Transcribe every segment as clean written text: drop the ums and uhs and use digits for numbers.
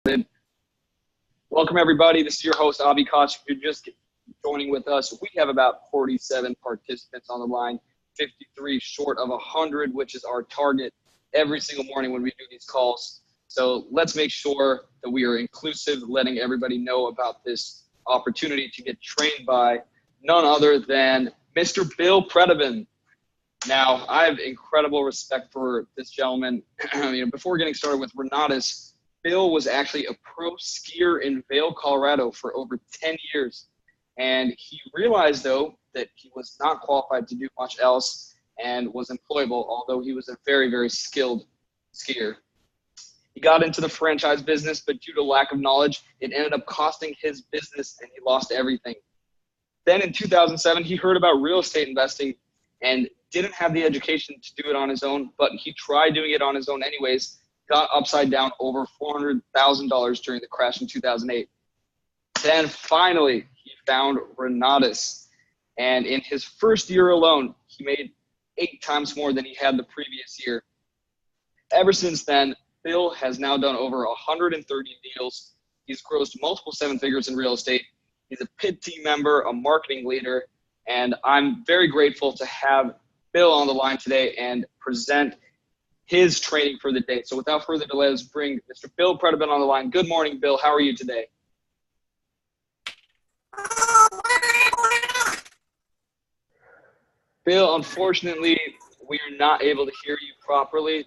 Welcome, everybody. This is your host, Avi Koch. If you're just joining with us, we have about 47 participants on the line, 53 short of 100, which is our target every single morning when we do these calls. So let's make sure that we are inclusive, letting everybody know about this opportunity to get trained by none other than Mr. Bill Predebon. Now, I have incredible respect for this gentleman. Before getting started with Renatus, Bill was actually a pro skier in Vail, Colorado for over 10 years. And he realized, though, that he was not qualified to do much else and was employable, although he was a very, very skilled skier. He got into the franchise business, but due to lack of knowledge, it ended up costing his business and he lost everything. Then in 2007, he heard about real estate investing and didn't have the education to do it on his own, but he tried doing it on his own anyways, got upside down over $400,000 during the crash in 2008. Then finally, he found Renatus. And in his first year alone, he made 8 times more than he had the previous year. Ever since then, Bill has now done over 130 deals. He's grossed multiple 7 figures in real estate. He's a PIT team member, a marketing leader, and I'm very grateful to have Bill on the line today and present his training for the day. So without further delay, let's bring Mr. Bill Predebon on the line. Good morning, Bill. How are you today? Bill, unfortunately, we are not able to hear you properly.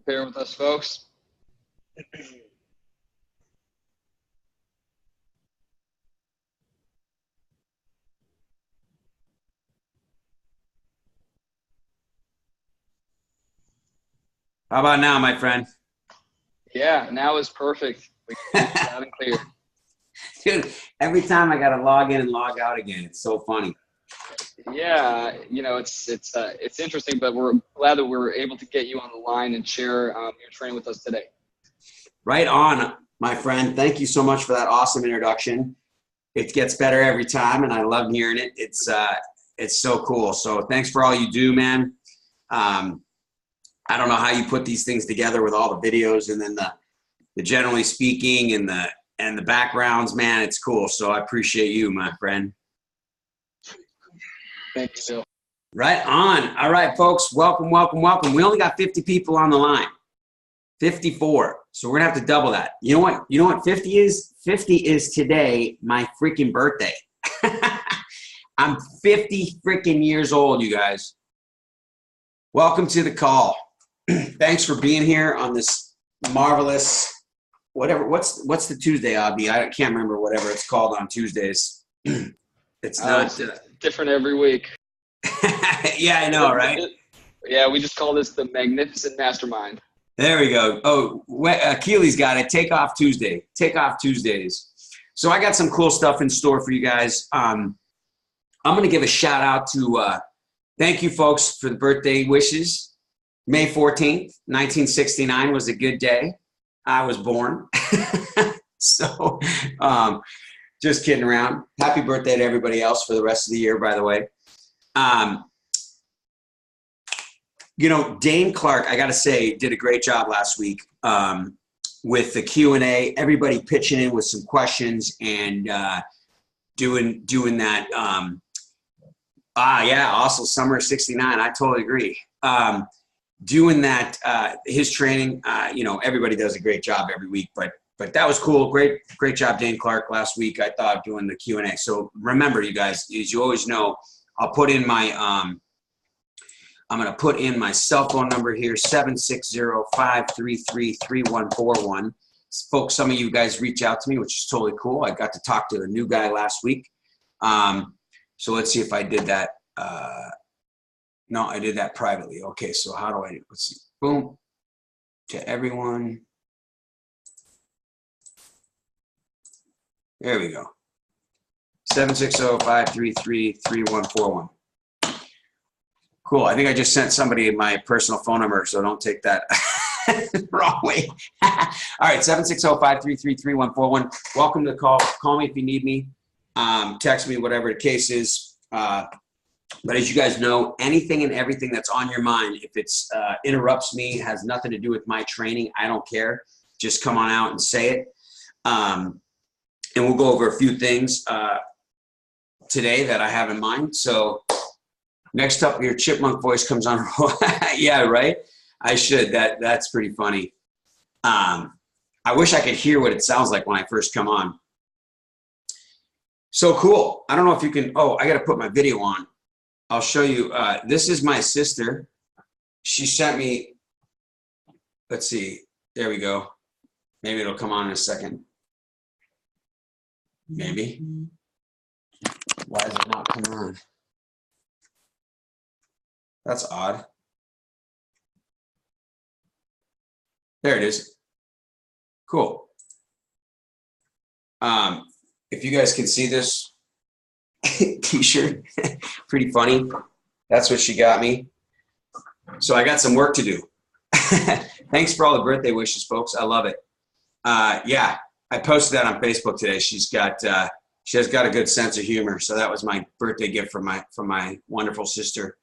Bear with us, folks. How about now, my friend? Yeah, now is perfect. We can hear you loud and clear. Dude, every time I got to log in and log out again, it's so funny. Yeah, it's interesting, but we're glad that we were able to get you on the line and share your training with us today. Right on, my friend. Thank you so much for that awesome introduction. It gets better every time, and I love hearing it. It's so cool. So thanks for all you do, man. I don't know how you put these things together with all the videos and then the generally speaking and the backgrounds, man. It's cool. So I appreciate you, my friend. Thank you, Bill. Right on. All right, folks. Welcome, welcome, welcome. We only got 50 people on the line. 54. So we're gonna have to double that. You know what? You know what 50 is? 50 is today my freaking birthday. I'm 50 freaking years old, you guys. Welcome to the call. Thanks for being here on this marvelous whatever. What's the Tuesday, Abby? I can't remember whatever it's called on Tuesdays. It's not different every week. Yeah, I know, right? Yeah, we just call this the Magnificent Mastermind. There we go. Oh, Keely's got it. Take off Tuesday. Take off Tuesdays. So I got some cool stuff in store for you guys. I'm going to give a shout out to thank you, folks, for the birthday wishes. May 14th, 1969 was a good day. I was born. So just kidding around. Happy birthday to everybody else for the rest of the year, by the way. Dane Clark, I got to say, did a great job last week with the Q&A. Everybody pitching in with some questions and doing that. Yeah, also summer of 69. I totally agree. Doing that, his training, everybody does a great job every week, but that was cool. Great job, Dane Clark, last week. I thought doing the Q&A. So remember, you guys, as you always know, I'll put in my, I'm going to put in my cell phone number here, 760-533-3141. Folks, some of you guys reach out to me, which is totally cool. I got to talk to a new guy last week. So let's see if I did that. No, I did that privately. Okay, so how do I, let's see. Boom. To everyone. There we go. 760-533-3141. Cool. I think I just sent somebody my personal phone number, so don't take that wrong way. All right, 760-533-3141. Welcome to the call. Call me if you need me. Text me, whatever the case is. But as you guys know, anything and everything that's on your mind, if it's interrupts me, has nothing to do with my training, I don't care. Just come on out and say it. And we'll go over a few things today that I have in mind. So next up, your chipmunk voice comes on. Yeah, right? I should. That's pretty funny. I wish I could hear what it sounds like when I first come on. So cool. I don't know if you can. Oh, I got to put my video on. I'll show you. This is my sister. She sent me. Let's see. There we go. Maybe it'll come on in a second. Maybe. Why is it not coming on? That's odd. There it is. Cool. If you guys can see this t-shirt, pretty funny. That's what she got me. So I got some work to do. Thanks for all the birthday wishes, folks. I love it. Yeah, I posted that on Facebook today. She has got a good sense of humor. So that was my birthday gift from my wonderful sister.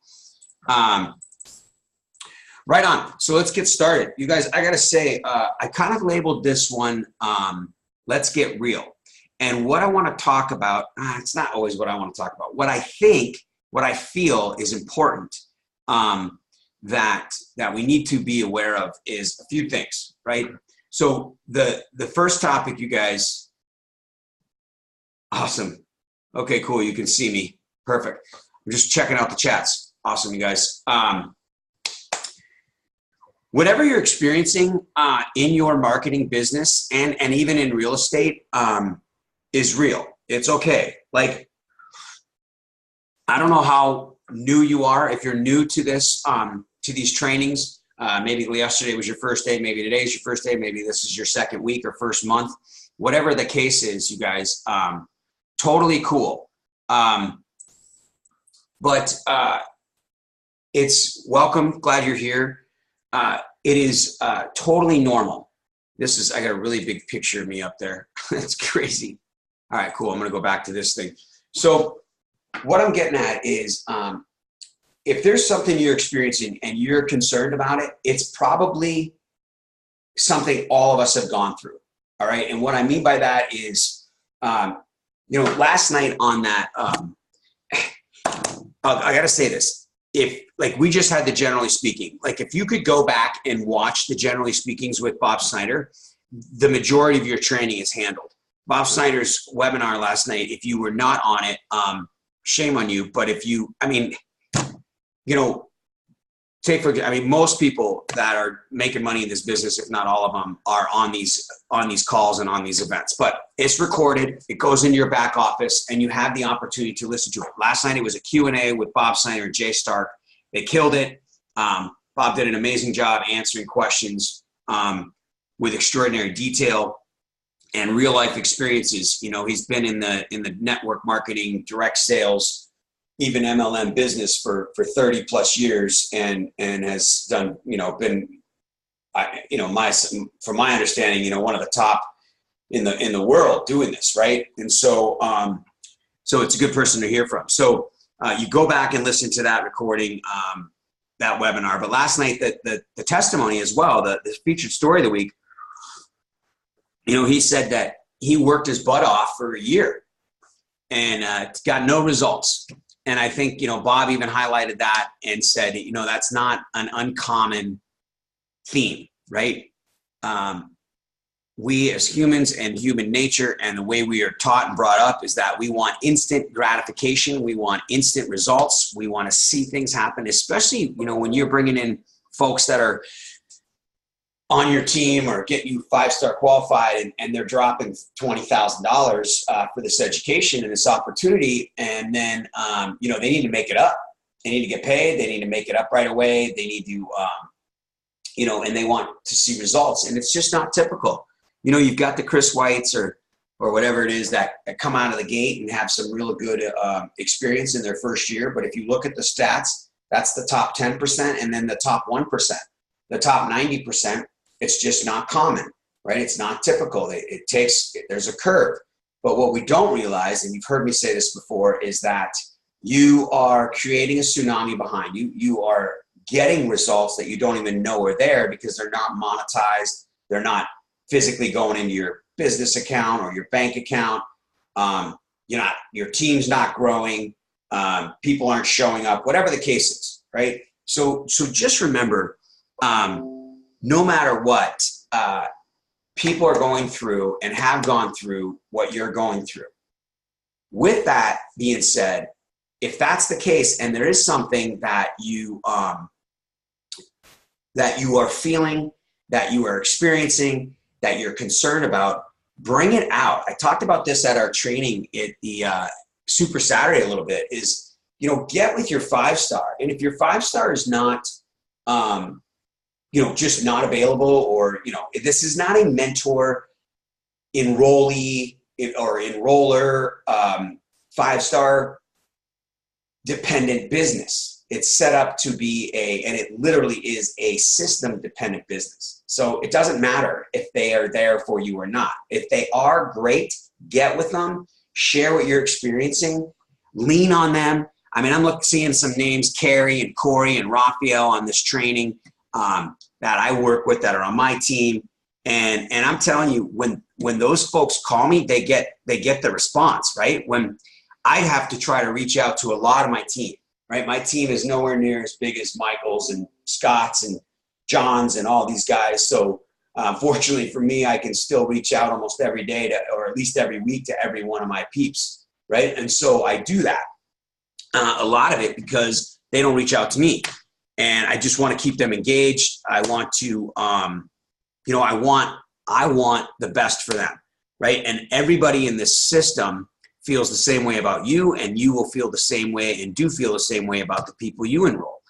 Right on. So let's get started. You guys, I got to say, I kind of labeled this one, Let's Get Real. And what I want to talk about, it's not always what I want to talk about. What I feel is important that we need to be aware of is a few things, right? So the first topic, you guys, awesome. Okay, cool. You can see me. Perfect. I'm just checking out the chats. Awesome, you guys. Whatever you're experiencing in your marketing business and even in real estate is real. It's okay. Like, I don't know how new you are. If you're new to this, to these trainings, maybe yesterday was your first day, maybe today's your first day, maybe this is your second week or first month, whatever the case is, you guys, totally cool. But it's welcome. Glad you're here. It is totally normal. I got a really big picture of me up there. That's crazy. All right, cool. I'm going to go back to this thing. So what I'm getting at is if there's something you're experiencing and you're concerned about it, it's probably something all of us have gone through. All right. And what I mean by that is, last night on that, I got to say this. If we just had the Generally Speaking, if you could go back and watch the Generally Speakings with Bob Snyder, the majority of your training is handled. Bob Snyder's webinar last night, if you were not on it, shame on you. But if you, most people that are making money in this business, if not all of them, are on these calls and on these events. But it's recorded, it goes into your back office, and you have the opportunity to listen to it. Last night it was a Q&A with Bob Snyder and Jay Stark. They killed it. Bob did an amazing job answering questions with extraordinary detail and real life experiences. He's been in the network marketing, direct sales, even MLM business for 30 plus years, and has done, from my understanding, one of the top in the world doing this, right? And so it's a good person to hear from. So you go back and listen to that recording, that webinar. But last night, the testimony as well, the featured story of the week, he said that he worked his butt off for a year and got no results. And I think, Bob even highlighted that and said, that's not an uncommon theme, right? We as humans and human nature and the way we are taught and brought up is that we want instant gratification. We want instant results. We want to see things happen, especially, when you're bringing in folks that are on your team or get you 5-star qualified and they're dropping $20,000 for this education and this opportunity. And then, they need to make it up. They need to get paid. They need to make it up right away. They need to, and they want to see results. And it's just not typical. You've got the Chris Whites or whatever it is that come out of the gate and have some real good experience in their first year. But if you look at the stats, that's the top 10% and then the top 1%. The top 90%, it's just not common, right? It's not typical. There's a curve. But what we don't realize, and you've heard me say this before, is that you are creating a tsunami behind you. You are getting results that you don't even know are there because they're not monetized. They're not physically going into your business account or your bank account. Your team's not growing. People aren't showing up, whatever the case is, right? So just remember, no matter what, people are going through and have gone through what you're going through. With that being said, if that's the case and there is something that you are feeling, that you are experiencing, that you're concerned about, bring it out. I talked about this at our training at the Super Saturday a little bit, is, get with your 5-star. And if your 5-star is not, just not available, or, this is not a mentor, enrollee, or enroller, 5-star dependent business. It's set up to be and it literally is a system dependent business. So it doesn't matter if they are there for you or not. If they are, great, get with them, share what you're experiencing, lean on them. I mean, I'm seeing some names, Carrie and Corey and Raphael, on this training that I work with that are on my team. And I'm telling you, when those folks call me, they get the response, right? When I have to try to reach out to a lot of my team, right? My team is nowhere near as big as Michael's and Scott's and John's and all these guys. So fortunately for me, I can still reach out almost every day or at least every week to every one of my peeps, right? And so I do that, a lot of it because they don't reach out to me. And I just want to keep them engaged. I want to, I want the best for them, right? And everybody in this system feels the same way about you, and you will feel the same way and do feel the same way about the people you enroll.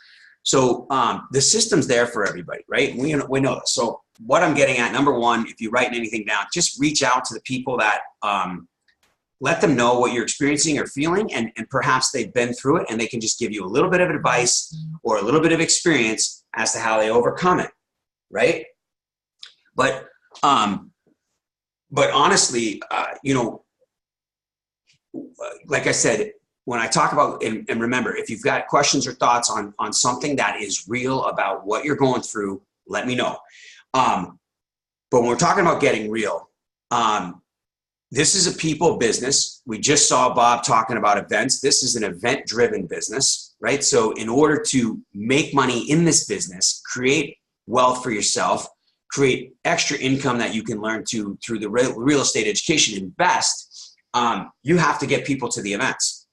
So the system's there for everybody, right? We know this. So what I'm getting at, number one, if you're writing anything down, just reach out to the people that let them know what you're experiencing or feeling, and perhaps they've been through it and they can just give you a little bit of advice or a little bit of experience as to how they overcome it, right? But honestly, like I said, when I talk about, and remember, if you've got questions or thoughts on something that is real about what you're going through, let me know. But when we're talking about getting real, this is a people business. We just saw Bob talking about events. This is an event-driven business, right? So in order to make money in this business, create wealth for yourself, create extra income that you can learn through the real estate education, invest, you have to get people to the events.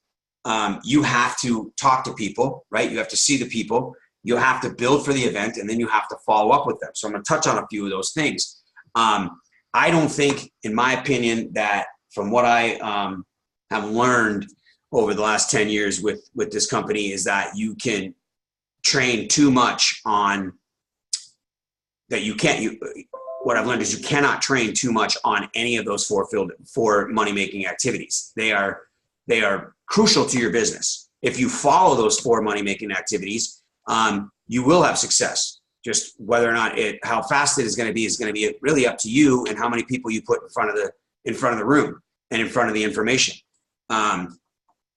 You have to talk to people, right? You have to see the people. You have to build for the event, and then you have to follow up with them. So I'm going to touch on a few of those things. I don't think, in my opinion, that from what I have learned over the last 10 years with this company is that you can train too much on that. What I've learned is you cannot train too much on any of those four money-making activities. They are crucial to your business. If you follow those 4 money-making activities, you will have success. Just whether or not how fast it is going to be really up to you and how many people you put in front of the room and in front of the information.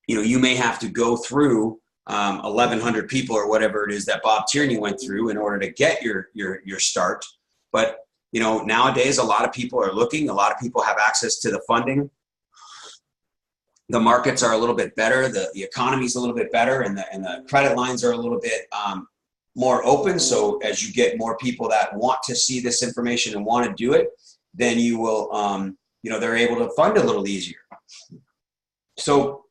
You may have to go through 1,100 people or whatever it is that Bob Tierney went through in order to get your start. But nowadays a lot of people are looking. A lot of people have access to the funding. The markets are a little bit better. The economy is a little bit better, and the credit lines are a little bit more open. So as you get more people that want to see this information and want to do it, then you will, they're able to fund a little easier. So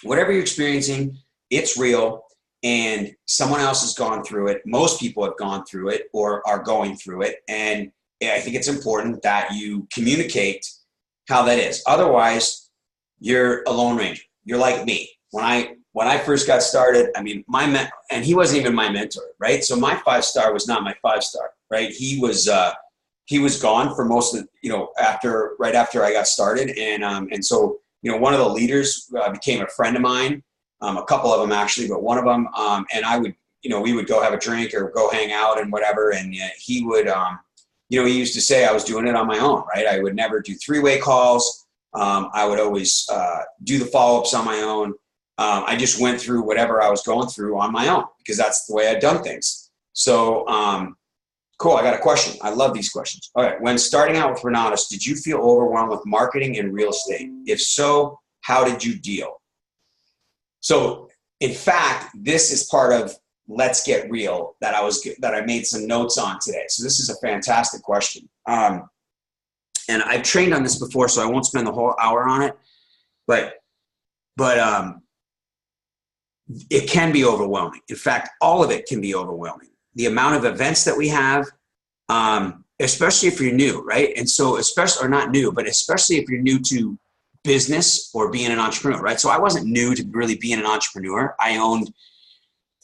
whatever you're experiencing, it's real, and someone else has gone through it. Most people have gone through it or are going through it. And I think it's important that you communicate how that is. Otherwise, you're a lone ranger. You're like me. When I first got started, I mean, and he wasn't even my mentor, right? So my 5-star was not my 5-star, right? He was gone for most of, right after I got started. And so, one of the leaders became a friend of mine, a couple of them actually, but one of them, and I would, we would go have a drink or go hang out and whatever. And he would, he used to say I was doing it on my own, right? I would never do 3-way calls. I would always do the follow-ups on my own. I just went through whatever I was going through on my own because that's the way I'd done things. So, cool. I got a question. I love these questions. All right. When starting out with Renatus, did you feel overwhelmed with marketing and real estate? If so, how did you deal? So, in fact, this is part of Let's Get Real that I made some notes on today. So this is a fantastic question. And I've trained on this before, so I won't spend the whole hour on it, but it can be overwhelming. In fact, all of it can be overwhelming. The amount of events that we have, especially if you're new, right? And so especially, or not new, but especially if you're new to business or being an entrepreneur, right? So I wasn't new to really being an entrepreneur. I owned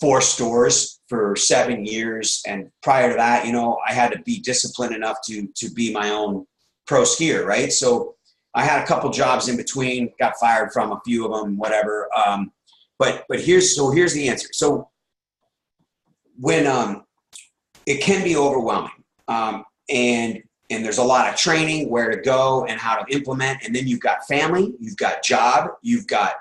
4 stores for 7 years. And prior to that, I had to be disciplined enough to be my own pro skier, right? So I had a couple jobs in between, got fired from a few of them, whatever. But here's the answer. So when it can be overwhelming, and there's a lot of training, where to go and how to implement, and then you've got family, you've got job, you've got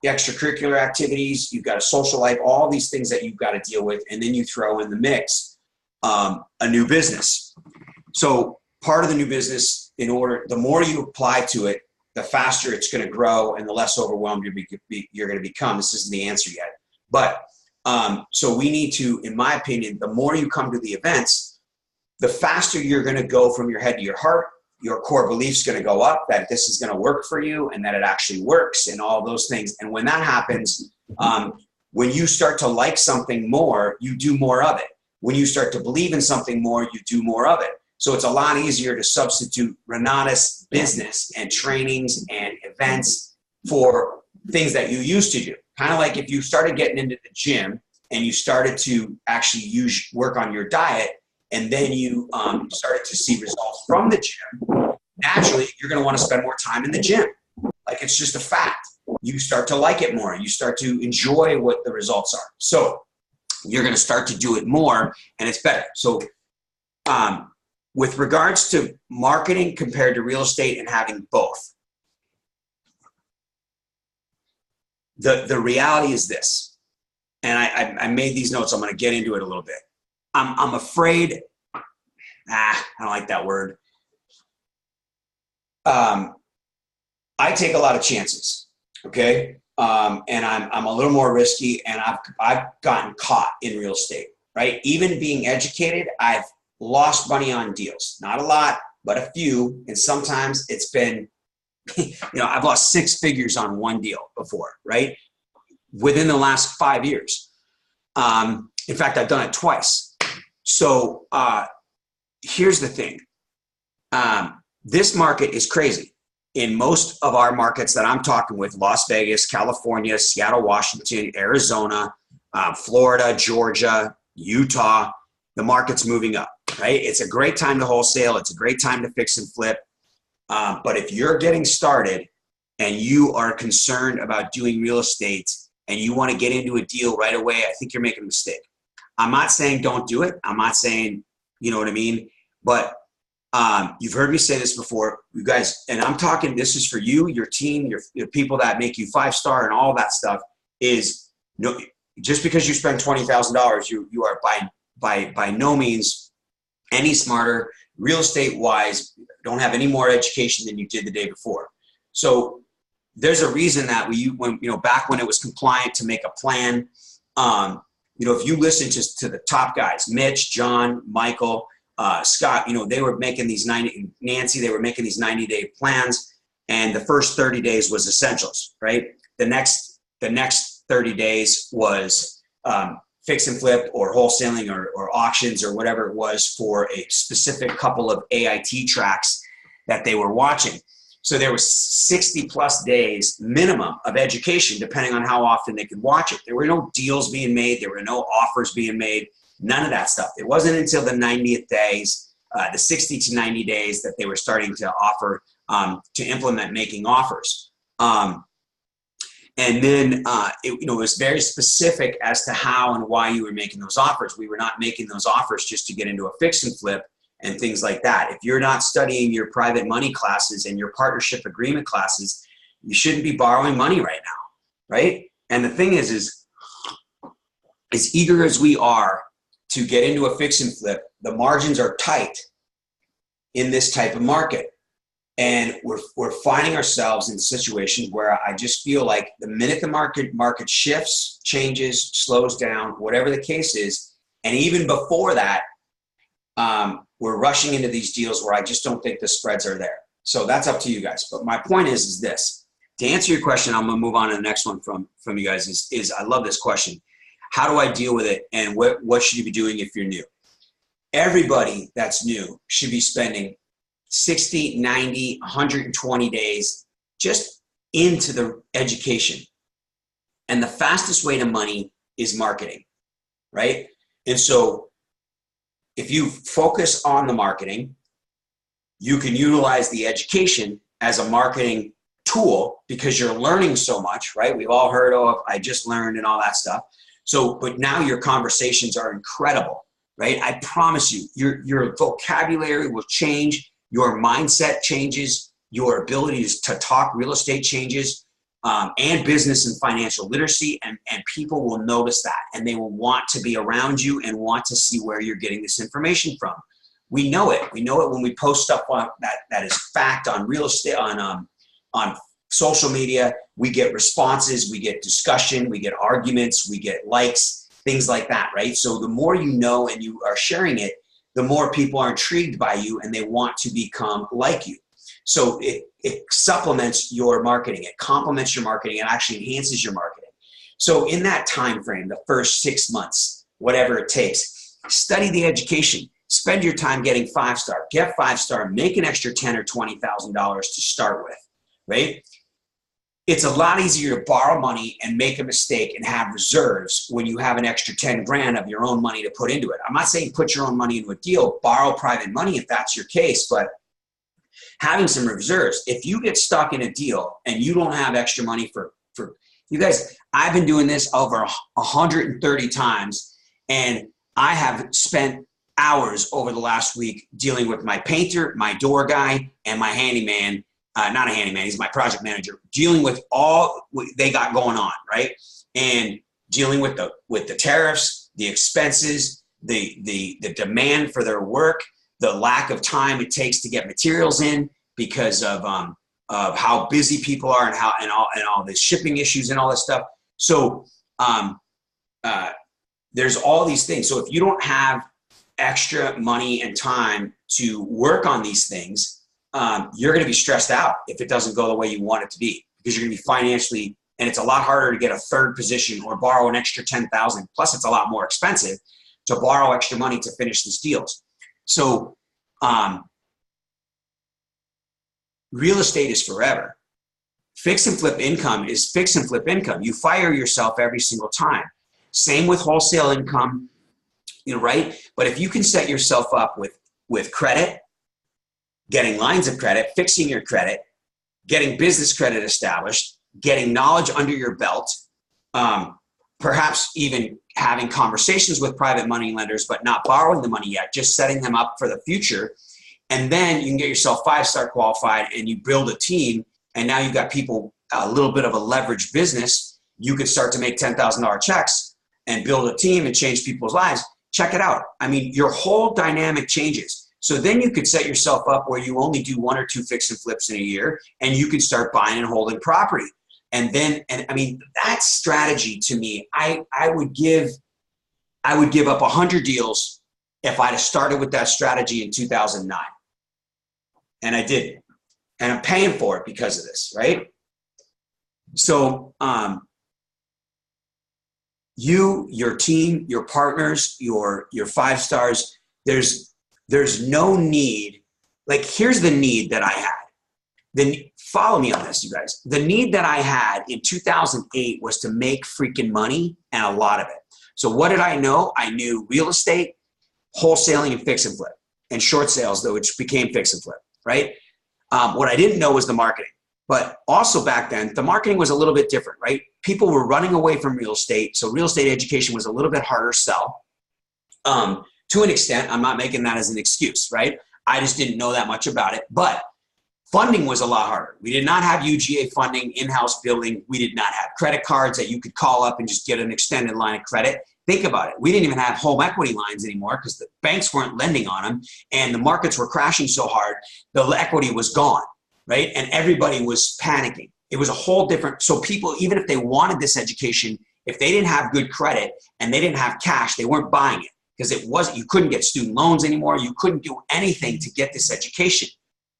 extracurricular activities, you've got a social life, all these things that you've got to deal with, and then you throw in the mix a new business. So part of the new business, the more you apply to it, the faster it's going to grow and the less overwhelmed you're going to become. This isn't the answer yet. But so we need to, in my opinion, the more you come to the events, the faster you're going to go from your head to your heart. Your core belief's going to go up that this is going to work for you and that it actually works and all those things. And when that happens, when you start to like something more, you do more of it. When you start to believe in something more, you do more of it. So it's a lot easier to substitute Renatus business and trainings and events for things that you used to do. Kind of like if you started getting into the gym and you started to actually work on your diet, and then you started to see results from the gym, naturally, you're going to want to spend more time in the gym. Like, it's just a fact. You start to like it more. You start to enjoy what the results are. So you're going to start to do it more, and it's better. So with regards to marketing compared to real estate and having both, the reality is this, and I made these notes. I'm going to get into it a little bit. I'm afraid, I don't like that word. I take a lot of chances, okay? And I'm a little more risky, and I've gotten caught in real estate, right? Even being educated, I've lost money on deals. Not a lot, but a few. And sometimes it's been, I've lost 6 figures on one deal before, right? Within the last 5 years. In fact, I've done it twice. So here's the thing. This market is crazy. In most of our markets that I'm talking with, Las Vegas, California, Seattle, Washington, Arizona, Florida, Georgia, Utah, the market's moving up, right? It's a great time to wholesale. It's a great time to fix and flip. But if you're getting started and you are concerned about doing real estate and you want to get into a deal right away, I think you're making a mistake. I'm not saying don't do it. I'm not saying, you know what I mean? But you've heard me say this before, you guys, and I'm talking, this is for you, your team, your people that make you 5-star and all that stuff, is just because you spend $20,000, you are by no means any smarter real estate wise, don't have any more education than you did the day before. So there's a reason that back when it was compliant to make a plan, if you listen to the top guys, Mitch, John, Michael, Scott, they were making these Nancy, they were making these 90-day plans, and the first 30 days was essentials, right? The next 30 days was fix and flip or wholesaling or auctions or whatever it was for a specific couple of AIT tracks that they were watching. So there was 60 plus days minimum of education, depending on how often they could watch it. There were no deals being made. There were no offers being made. None of that stuff. It wasn't until the 90th days, the 60 to 90 days, that they were starting to offer, to implement making offers. And then it was very specific as to how and why you were making those offers. We were not making those offers just to get into a fix and flip and things like that. If you're not studying your private money classes and your partnership agreement classes, you shouldn't be borrowing money right now, right? And the thing is as eager as we are to get into a fix and flip, the margins are tight in this type of market. And we're finding ourselves in situations where I just feel like the minute the market shifts, changes, slows down, whatever the case is, and even before that, we're rushing into these deals where I just don't think the spreads are there. So that's up to you guys. But my point is this. To answer your question, I'm going to move on to the next one from you guys is I love this question. How do I deal with it, and what should you be doing if you're new? Everybody that's new should be spending 60, 90, 120 days just into the education. And the fastest way to money is marketing, right? And so if you focus on the marketing, you can utilize the education as a marketing tool because you're learning so much, right? We've all heard of, I just learned and all that stuff. So, but now your conversations are incredible, right? I promise you, your vocabulary will change. Your mindset changes, your ability to talk real estate changes, and business and financial literacy, and people will notice that, and they will want to be around you and want to see where you're getting this information from. We know it. We know it when we post stuff on that is fact on real estate, on social media. We get responses, we get discussion, we get arguments, we get likes, things like that, right? So the more you know and you are sharing it, the more people are intrigued by you and they want to become like you. So it supplements your marketing. It complements your marketing. It actually enhances your marketing. So in that time frame, the first 6 months, whatever it takes, study the education. Spend your time getting 5-star. Get 5-star. Make an extra $10,000 or $20,000 to start with, right? It's a lot easier to borrow money and make a mistake and have reserves when you have an extra 10 grand of your own money to put into it. I'm not saying put your own money into a deal, borrow private money if that's your case, but having some reserves. If you get stuck in a deal and you don't have extra money for you guys, I've been doing this over 130 times, and I have spent hours over the last week dealing with my painter, my door guy, and my handyman. Not a handyman, he's my project manager, dealing with all they got going on, right? And dealing with the tariffs, the expenses, the demand for their work, the lack of time it takes to get materials in because of how busy people are and all the shipping issues and all this stuff. So there's all these things. So if you don't have extra money and time to work on these things, you're going to be stressed out if it doesn't go the way you want it to be, because you're going to be financially, and it's a lot harder to get a third position or borrow an extra 10,000. Plus it's a lot more expensive to borrow extra money to finish these deals. So, real estate is forever. Fix and flip income is fix and flip income. You fire yourself every single time. Same with wholesale income, right? But if you can set yourself up with credit, getting lines of credit, fixing your credit, getting business credit established, getting knowledge under your belt, perhaps even having conversations with private money lenders, but not borrowing the money yet, just setting them up for the future. And then you can get yourself 5-star qualified and you build a team. And now you've got people, a little bit of a leveraged business. You could start to make $10,000 checks and build a team and change people's lives. Check it out. I mean, your whole dynamic changes. So then you could set yourself up where you only do 1 or 2 fix and flips in a year, and you can start buying and holding property. And I mean, that strategy to me, I would give up 100 deals if I'd have started with that strategy in 2009. And I didn't. And I'm paying for it because of this, right? So your team, your partners, your 5-stars, there's no need. Like, here's the need that I had. Then follow me on this, you guys. The need that I had in 2008 was to make freaking money, and a lot of it. So what did I know? I knew real estate, wholesaling, and fix and flip, and short sales, though, which became fix and flip, right? What I didn't know was the marketing. But also back then, the marketing was a little bit different, right? People were running away from real estate, so real estate education was a little bit harder to sell. To an extent, I'm not making that as an excuse, right? I just didn't know that much about it. But Funding was a lot harder. We did not have UGA funding, in-house building. We did not have credit cards that you could call up and just get an extended line of credit. Think about it. We didn't even have home equity lines anymore because the banks weren't lending on them, and the markets were crashing so hard, the equity was gone, right? And everybody was panicking. It was a whole different, so people, even if they wanted this education, if they didn't have good credit and they didn't have cash, they weren't buying it because it wasn't, you couldn't get student loans anymore. You couldn't do anything to get this education,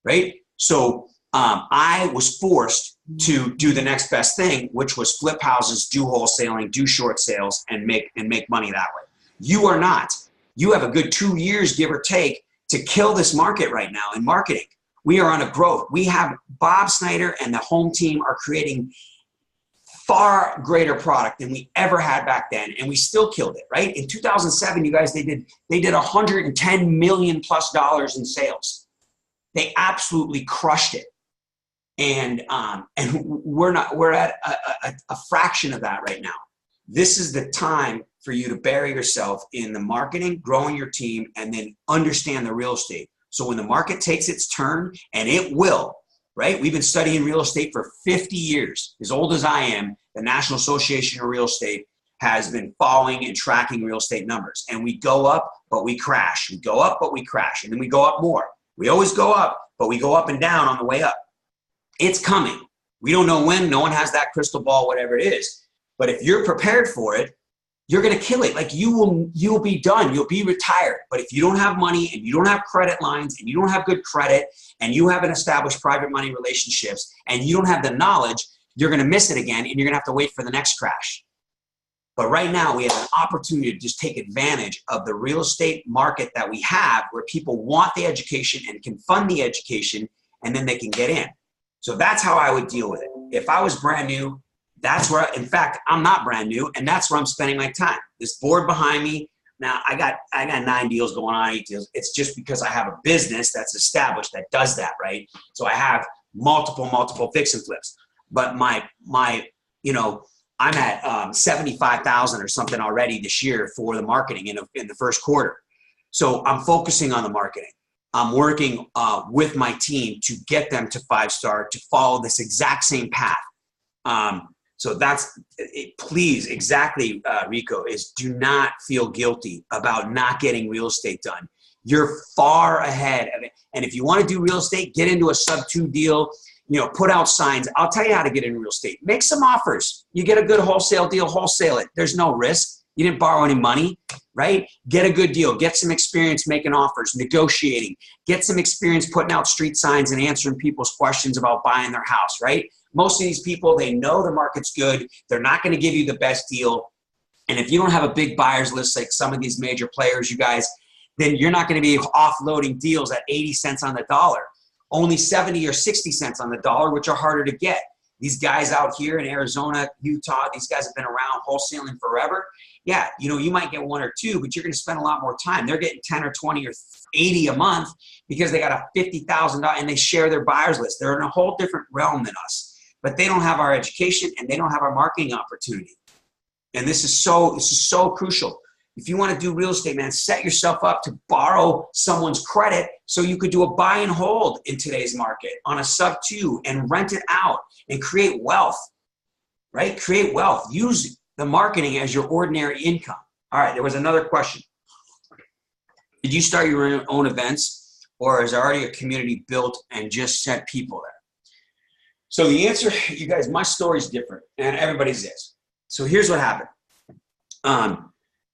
right? So I was forced to do the next best thing, which was flip houses, do wholesaling, do short sales, and make money that way. You are not. You have a good 2 years, give or take, to kill this market right now in marketing. We are on a growth. We have Bob Snyder and the home team are creating far greater product than we ever had back then, and we still killed it, right? In 2007, you guys, they did $110 million plus in sales. They absolutely crushed it. And we're at a fraction of that right now. This is the time for you to bury yourself in the marketing, growing your team, and then understand the real estate. So when the market takes its turn, and it will, right? We've been studying real estate for 50 years. As old as I am, the National Association of Real Estate has been following and tracking real estate numbers. And we go up, but we crash. We go up, but we crash. And then we go up more. We always go up, but we go up and down on the way up. It's coming. We don't know when. No one has that crystal ball, whatever it is. But if you're prepared for it, you're going to kill it. Like you'll be done. You'll be retired. But if you don't have money and you don't have credit lines and you don't have good credit and you haven't established private money relationships and you don't have the knowledge, you're going to miss it again and you're going to have to wait for the next crash. But right now we have an opportunity to just take advantage of the real estate market that we have where people want the education and can fund the education and then they can get in. So that's how I would deal with it. If I was brand new, that's where, in fact, I'm not brand new, and that's where I'm spending my time. This board behind me, now I got 9 deals going on, 8 deals. It's just because I have a business that's established that does that, right? So I have multiple fix and flips. But I'm at 75,000 or something already this year for the marketing in the first quarter. So I'm focusing on the marketing. I'm working with my team to get them to 5-star, to follow this exact same path. So that's it. Please, exactly, Rico, is do not feel guilty about not getting real estate done. You're far ahead of it. And if you want to do real estate, get into a sub-2 deal, put out signs. I'll tell you how to get into real estate. Make some offers. You get a good wholesale deal, wholesale it. There's no risk. You didn't borrow any money, right? Get a good deal. Get some experience making offers, negotiating. Get some experience putting out street signs and answering people's questions about buying their house, right? Most of these people, they know the market's good. They're not going to give you the best deal. And if you don't have a big buyers list like some of these major players, you guys, then you're not going to be offloading deals at 80 cents on the dollar. Only 70 or 60 cents on the dollar, which are harder to get. These guys out here in Arizona, Utah, these guys have been around wholesaling forever. Yeah, you might get 1 or 2, but you're going to spend a lot more time. They're getting 10 or 20 or 80 a month because they got a $50,000 and they share their buyers list. They're in a whole different realm than us. But they don't have our education and they don't have our marketing opportunity. And this is so crucial. If you want to do real estate, man, set yourself up to borrow someone's credit so you could do a buy and hold in today's market on a sub-2 and rent it out and create wealth, right? Create wealth. Use the marketing as your ordinary income. All right, there was another question. Did you start your own events or is there already a community built and just sent people there? So the answer, you guys, my story is different and everybody's is. So here's what happened.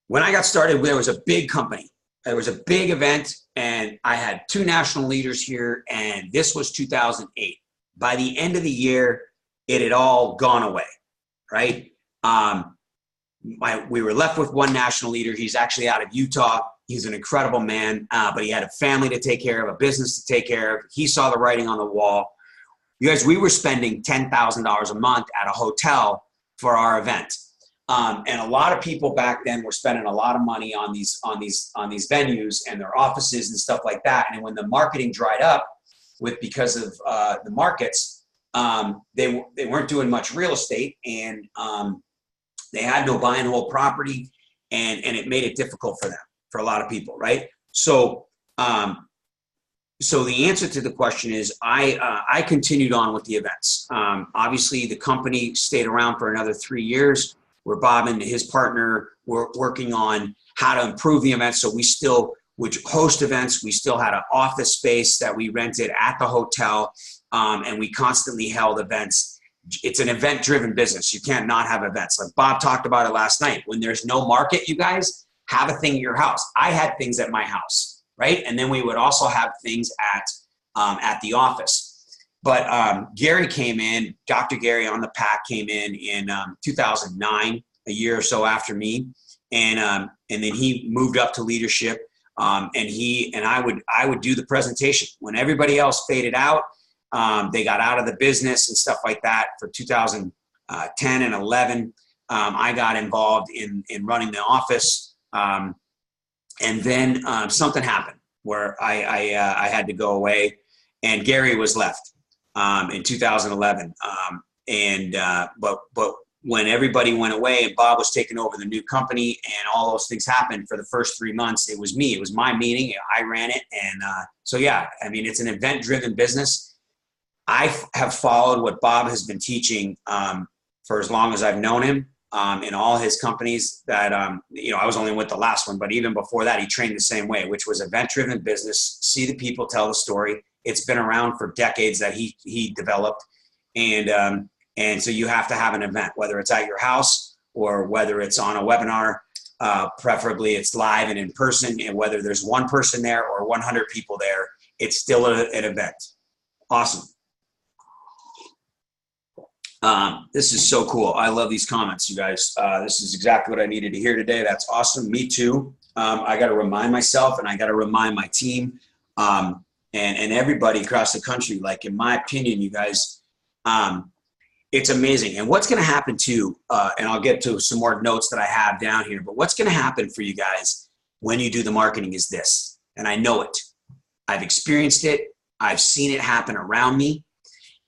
When I got started, there was a big company. There was a big event and I had 2 national leaders here and this was 2008. By the end of the year, it had all gone away, right? We were left with 1 national leader. He's actually out of Utah. He's an incredible man, but he had a family to take care of, a business to take care of. He saw the writing on the wall. You guys, we were spending $10,000 a month at a hotel for our event. And a lot of people back then were spending a lot of money on these venues and their offices and stuff like that. And when the marketing dried up because of the markets, they weren't doing much real estate and they had no buy and hold property and it made it difficult for them, for a lot of people, right? So So the answer to the question is I continued on with the events. Obviously, the company stayed around for another 3 years where Bob and his partner were working on how to improve the events. So we still would host events. We still had an office space that we rented at the hotel, and we constantly held events. It's an event-driven business. You can't not have events. Like Bob talked about it last night. When there's no market, you guys have a thing at your house. I had things at my house, right? And then we would also have things at the office. But Gary came in, Dr. Gary on the pack came in 2009, a year or so after me. And then he moved up to leadership. And I would do the presentation. When everybody else faded out, they got out of the business and stuff like that. For 2010 and 11, I got involved in running the office. And then something happened where I had to go away, and Gary was left in 2011. But when everybody went away and Bob was taking over the new company and all those things happened, for the first 3 months, it was me. It was my meeting. I ran it. And so, yeah, I mean, it's an event-driven business. I have followed what Bob has been teaching for as long as I've known him in all his companies that, I was only with the last one, but even before that, he trained the same way, which was event-driven business, see the people, tell the story. It's been around for decades that he developed. And so you have to have an event, whether it's at your house or whether it's on a webinar, preferably it's live and in person. And whether there's one person there or 100 people there, it's still an event. Awesome. This is so cool. I love these comments, you guys. This is exactly what I needed to hear today. That's awesome. Me too. I got to remind myself, and I got to remind my team and everybody across the country, like, in my opinion, you guys, it's amazing. And what's going to happen too, and I'll get to some more notes that I have down here, but what's going to happen for you guys when you do the marketing is this, and I know it. I've experienced it. I've seen it happen around me,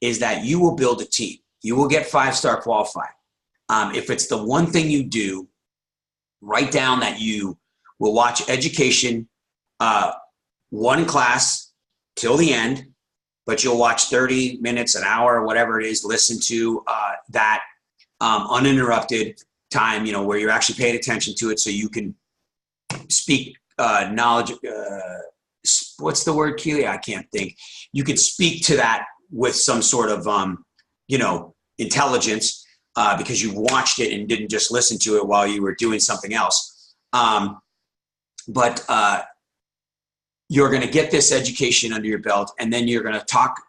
is that you will build a team. You will get 5-star qualified. If it's the one thing you do, write down that you will watch education, one class till the end, but you'll watch 30 minutes, an hour, whatever it is, listen to that uninterrupted time, where you're actually paying attention to it so you can speak knowledge. What's the word, Keely? I can't think. You can speak to that with some sort of, intelligence because you watched it and didn't just listen to it while you were doing something else. But you're going to get this education under your belt, and then you're going to talk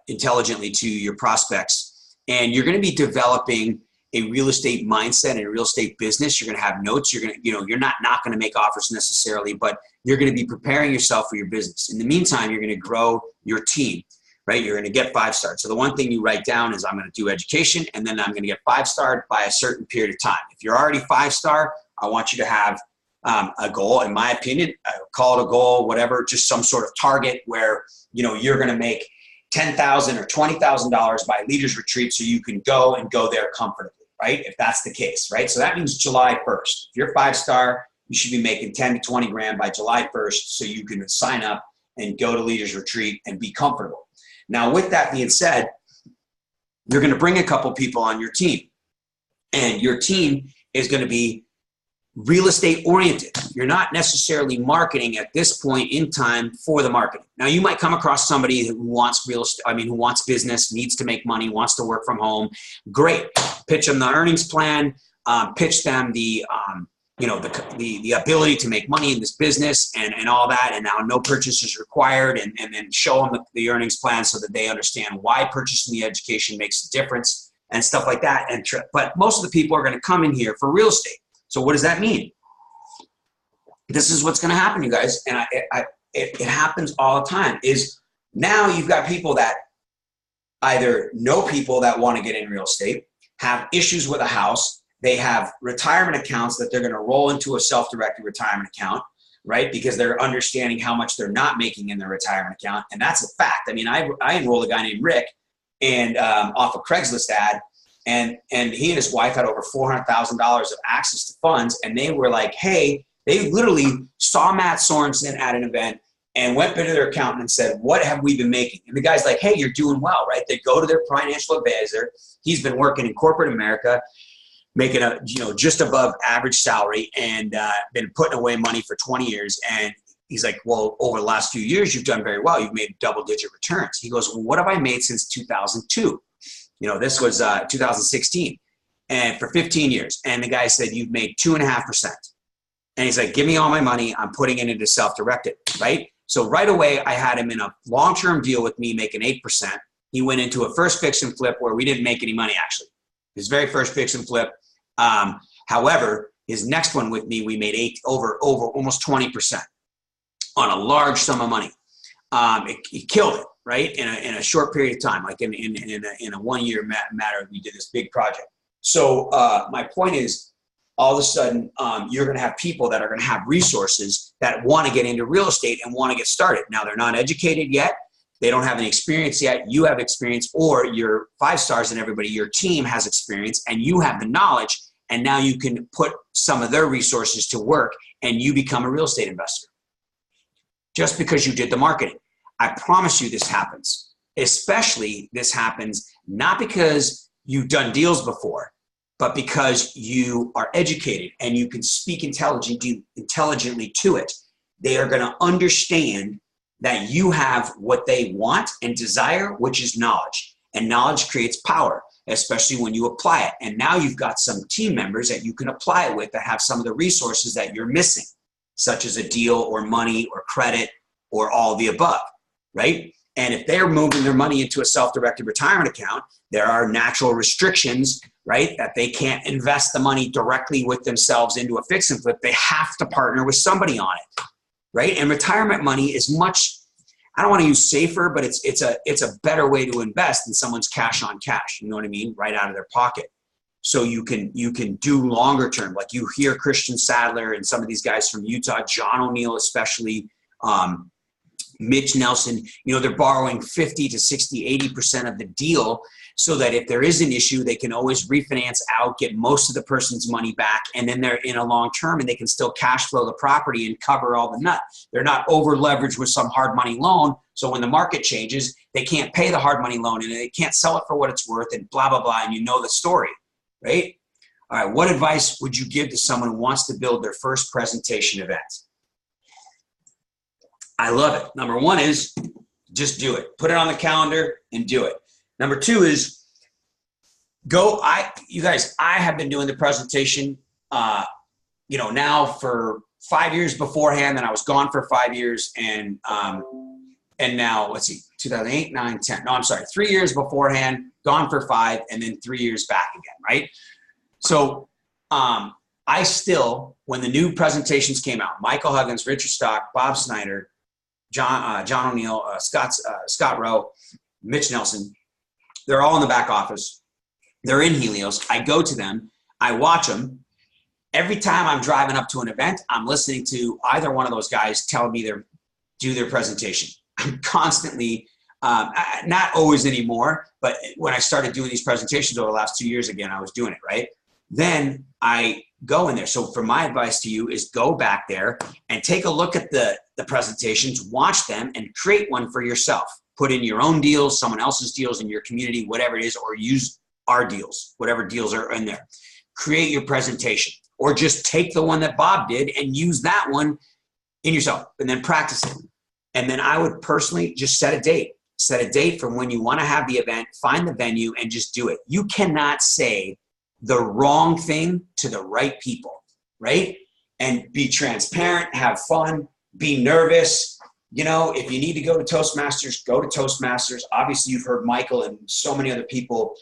intelligently to your prospects, and you're going to be developing a real estate mindset and a real estate business. You're going to have notes. You're going to, you're not going to make offers necessarily, but you're going to be preparing yourself for your business. In the meantime, you're going to grow your team, right? You're going to get 5-star. So the one thing you write down is, I'm going to do education, and then I'm going to get 5-star by a certain period of time. If you're already 5-star, I want you to have a goal. In my opinion, call it a goal, whatever, just some sort of target where, you're going to make $10,000 or $20,000 by leaders retreat, so you can go there comfortably, right? If that's the case, right? So that means July 1st. If you're 5-star, you should be making 10 to 20 grand by July 1st, so you can sign up and go to leaders retreat and be comfortable. Now, with that being said, you're going to bring a couple people on your team, and your team is going to be real estate oriented. You're not necessarily marketing at this point in time for the marketing. Now, you might come across somebody who wants real estate, who wants business, needs to make money, wants to work from home. Great. Pitch them the earnings plan, pitch them the ability to make money in this business and all that. And now no purchase is required, and then show them the earnings plan so that they understand why purchasing the education makes a difference and stuff like that. But most of the people are going to come in here for real estate. So what does that mean? This is what's going to happen, you guys. And it happens all the time, is now you've got people that either know people that want to get in real estate, have issues with a house, they have retirement accounts that they're going to roll into a self-directed retirement account, right? Because they're understanding how much they're not making in their retirement account. And that's a fact. I enrolled a guy named Rick and off a Craigslist ad, and he and his wife had over $400,000 of access to funds. And they were like, hey, they literally saw Matt Sorensen at an event, and went to their accountant and said, what have we been making? And the guy's like, hey, you're doing well, right? They go to their financial advisor. He's been working in corporate America, making a, just above average salary, and been putting away money for 20 years. And he's like, well, over the last few years, you've done very well. You've made double-digit returns. He goes, well, what have I made since 2002? This was 2016, and for 15 years. And the guy said, you've made 2.5%. And he's like, give me all my money. I'm putting it into self-directed, right? So right away, I had him in a long-term deal with me making 8%. He went into a first fix and flip where we didn't make any money, actually. His very first fix and flip. However, his next one with me, we made over almost 20% on a large sum of money. He killed it, right? In a short period of time, like in a 1 year matter, we did this big project. So my point is, all of a sudden, you're going to have people that are going to have resources that want to get into real estate and want to get started. Now, they're not educated yet. They don't have any experience yet. You have experience, or your 5 stars and everybody, your team has experience, and you have the knowledge, and now you can put some of their resources to work, and you become a real estate investor. Just because you did the marketing. I promise you this happens. Especially this happens not because you've done deals before, but because you are educated and you can speak intelligently to it. They are going to understand that you have what they want and desire, which is knowledge. And knowledge creates power, especially when you apply it. And now you've got some team members that you can apply it with that have some of the resources that you're missing, such as a deal or money or credit or all the above, right? And if they're moving their money into a self-directed retirement account, there are natural restrictions, right? That they can't invest the money directly with themselves into a fix and flip. They have to partner with somebody on it, right? And retirement money is much, I don't want to use safer, but it's a better way to invest than someone's cash on cash. You know what I mean? Right out of their pocket. So you can do longer term. Like you hear Christian Sadler and some of these guys from Utah, John O'Neill especially, Mitch Nelson, they're borrowing 50 to 60, 80% of the deal so that if there is an issue, they can always refinance out, get most of the person's money back, and then they're in a long term and they can still cash flow the property and cover all the nut. They're not over leveraged with some hard money loan. So when the market changes, they can't pay the hard money loan and they can't sell it for what it's worth and blah, blah, blah. And you know the story, right? All right. What advice would you give to someone who wants to build their first presentation event? I love it. Number one is just do it. Put it on the calendar and do it. Number two is you guys, I have been doing the presentation, now for 5 years beforehand, and I was gone for 5 years. And now let's see, 2008, 9, 10. No, I'm sorry. 3 years beforehand, gone for 5, and then 3 years back again. Right. So, I still, when the new presentations came out, Michael Huggins, Richard Stock, Bob Snyder, John O'Neill, Scott Rowe, Mitch Nelson, they're all in the back office. They're in Helios. I go to them. I watch them. Every time I'm driving up to an event, I'm listening to either one of those guys tell me do their presentation. I'm constantly, not always anymore, but when I started doing these presentations over the last 2 years again, I was doing it, right? Then I go in there. So for my advice to you is go back there and take a look at the presentations, watch them, and create one for yourself. Put in your own deals, someone else's deals in your community, whatever it is, or use our deals, whatever deals are in there. Create your presentation, or just take the one that Bob did and use that one in yourself and then practice it. And then I would personally just set a date from when you want to have the event, find the venue, and just do it. You cannot say the wrong thing to the right people, right? And be transparent, have fun, be nervous. If you need to go to Toastmasters, go to Toastmasters. Obviously, you've heard Michael and so many other people,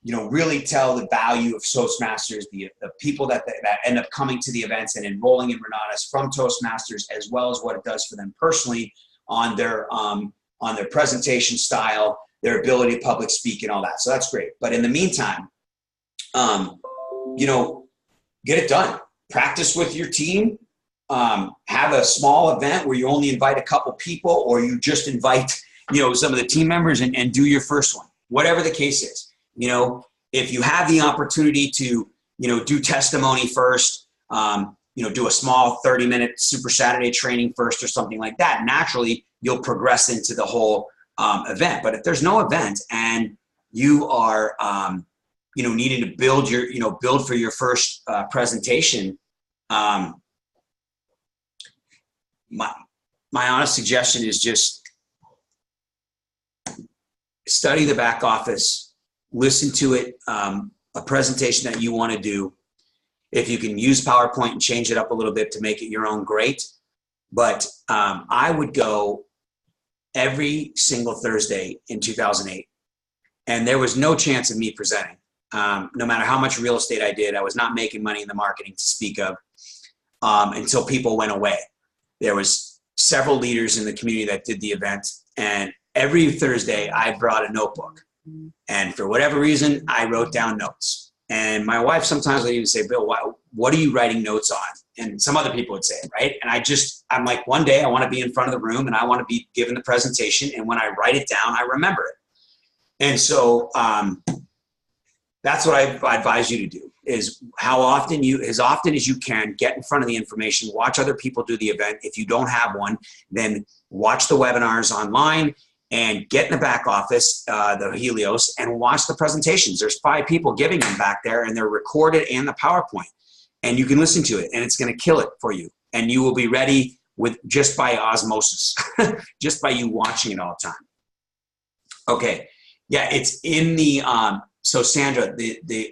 really tell the value of Toastmasters, the people that end up coming to the events and enrolling in Renatus from Toastmasters, as well as what it does for them personally on their presentation style, their ability to public speak and all that. So that's great. But in the meantime, get it done. Practice with your team. Have a small event where you only invite a couple people, or you just invite, some of the team members and do your first one, whatever the case is. If you have the opportunity to, do testimony first, do a small 30-minute Super Saturday training first or something like that, naturally you'll progress into the whole event. But if there's no event and you are, needing to build build for your first presentation, my honest suggestion is just study the back office, listen to it, a presentation that you want to do. If you can use PowerPoint and change it up a little bit to make it your own, great. But I would go every single Thursday in 2008. And there was no chance of me presenting. No matter how much real estate I did, I was not making money in the marketing to speak of until people went away. There was several leaders in the community that did the event. And every Thursday I brought a notebook. And for whatever reason, I wrote down notes. And my wife sometimes would even say, Bill, what are you writing notes on? And some other people would say it, right? And I'm like, one day I want to be in front of the room and I want to be given the presentation. And when I write it down, I remember it. And so that's what I advise you to do, is as often as you can, get in front of the information, watch other people do the event. If you don't have one, then watch the webinars online and get in the back office, the Helios, and watch the presentations. There's 5 people giving them back there, and they're recorded and the PowerPoint. And you can listen to it, and it's going to kill it for you. And you will be ready with just by osmosis, just by you watching it all the time. Okay, yeah, it's in the, so Sandra,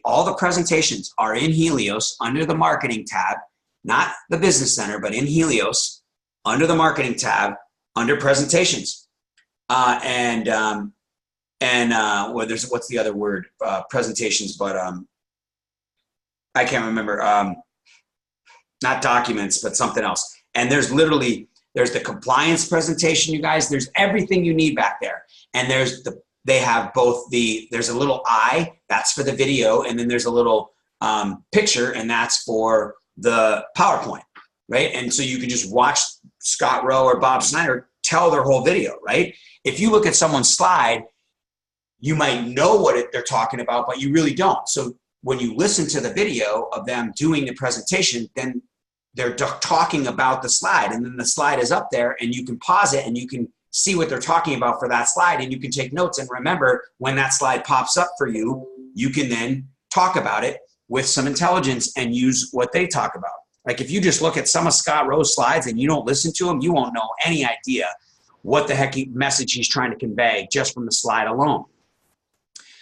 all the presentations are in Helios under the marketing tab, not the business center, but in Helios under the marketing tab, under presentations. Well, what's the other word? Presentations, but I can't remember. Not documents, but something else. And there's the compliance presentation, you guys. There's everything you need back there. And they have there's a little eye, that's for the video, and then there's a little picture, and that's for the PowerPoint, right? And so you can just watch Scott Rowe or Bob Snyder tell their whole video, right? If you look at someone's slide, you might know what they're talking about, but you really don't. So when you listen to the video of them doing the presentation, then they're talking about the slide, and then the slide is up there, and you can pause it and you can see what they're talking about for that slide, and you can take notes. And remember, when that slide pops up for you, you can then talk about it with some intelligence and use what they talk about. Like if you just look at some of Scott Rowe's slides and you don't listen to him, you won't know any idea what the heck message he's trying to convey just from the slide alone.